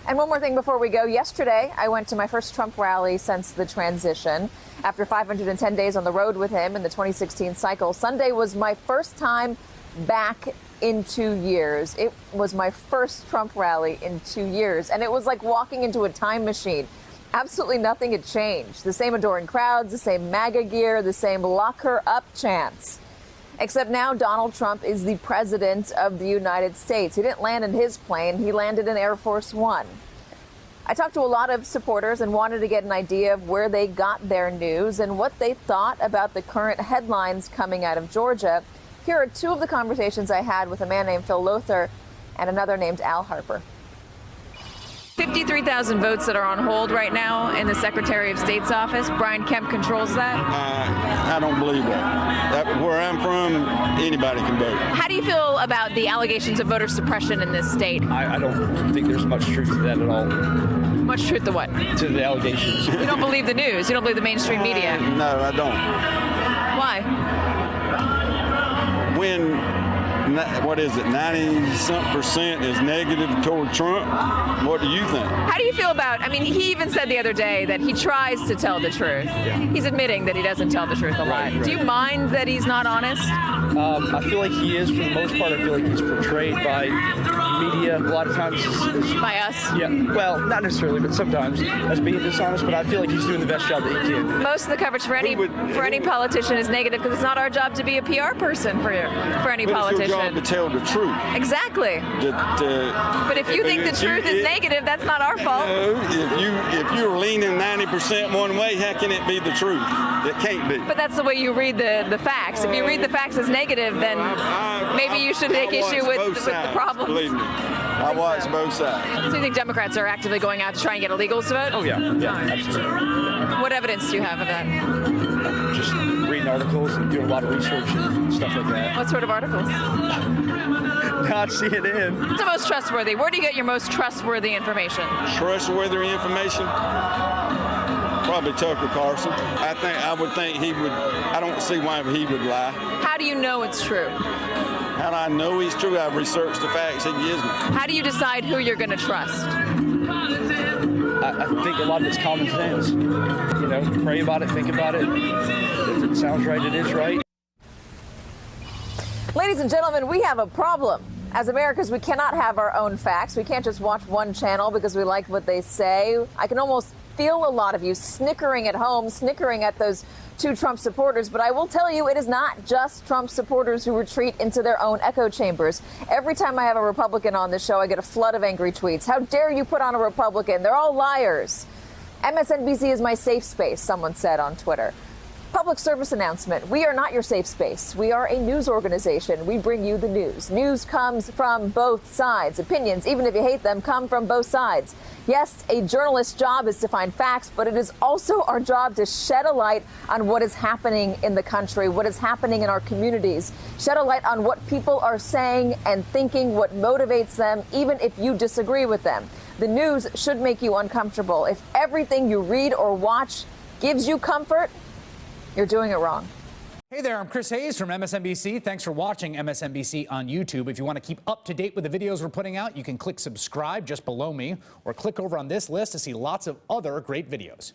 And one more thing before we go. Yesterday, I went to my first Trump rally since the transition. After 510 days on the road with him in the 2016 cycle, Sunday was my first time back in 2 years. It was my first Trump rally in 2 years, and it was like walking into a time machine. Absolutely nothing had changed. The same adoring crowds, the same MAGA gear, the same lock her up chants. Except now Donald Trump is the president of the United States. He didn't land in his plane. He landed in Air Force One. I talked to a lot of supporters and wanted to get an idea of where they got their news and what they thought about the current headlines coming out of Georgia. Here are two of the conversations I had with a man named Phil Lothar and another named Al Harper. 53,000 votes that are on hold right now in the Secretary of State's office. Brian Kemp controls that. I don't believe that. Where I'm from, anybody can vote. How do you feel about the allegations of voter suppression in this state? I don't think there's much truth to that at all. Much truth to what? To the allegations. You don't believe the news? You don't believe the mainstream media? No, I don't. Why? When, what is it, 90-something% is negative toward Trump, what do you think? How do you feel about, I mean, he even said the other day that he tries to tell the truth. Yeah. He's admitting that he doesn't tell the truth a lot. Right. Do you mind that he's not honest? I feel like he is, for the most part. I feel like he's portrayed by media a lot of times. By us? Yeah, well, not necessarily, but sometimes as being dishonest, but I feel like he's doing the best job that he can. Most of the coverage for any politician is negative because it's not our job to be a PR person for any politician. It's your job to tell the truth. Exactly. But if you think the truth is negative, that's not our fault. If you're leaning 90% one way, how can it be the truth? It can't be. But that's the way you read the facts. If you read the facts as negative, then maybe you should take issue with the problems. Believe me, I watch both sides. So you think Democrats are actively going out to try and get illegals to vote? Oh, yeah, absolutely. What evidence do you have of that? Just reading articles and doing a lot of research and stuff like that. What sort of articles? Not CNN. What's the most trustworthy? Where do you get your most trustworthy information? Trustworthy information? Probably Tucker Carlson. I would think he would. I don't see why he would lie. How do you know it's true? How do I know he's true? I've researched the facts he gives me. How do you decide who you're going to trust? I think a lot of it's common sense. You know, pray about it, think about it. If it sounds right, it is right. Ladies and gentlemen, we have a problem. As Americans, we cannot have our own facts. We can't just watch one channel because we like what they say. I can almost feel a lot of you snickering at home, snickering at those two Trump supporters. But I will tell you, it is not just Trump supporters who retreat into their own echo chambers. Every time I have a Republican on this show, I get a flood of angry tweets. How dare you put on a Republican? They're all liars. MSNBC is my safe space, someone said on Twitter. Public service announcement. We are not your safe space. We are a news organization. We bring you the news. News comes from both sides. Opinions, even if you hate them, come from both sides. Yes, a journalist's job is to find facts, but it is also our job to shed a light on what is happening in the country, what is happening in our communities, shed a light on what people are saying and thinking, what motivates them, even if you disagree with them. The news should make you uncomfortable. If everything you read or watch gives you comfort, you're doing it wrong. Hey there, I'm Chris Hayes from MSNBC. Thanks for watching MSNBC on YouTube. If you want to keep up to date with the videos we're putting out, you can click subscribe just below me or click over on this list to see lots of other great videos.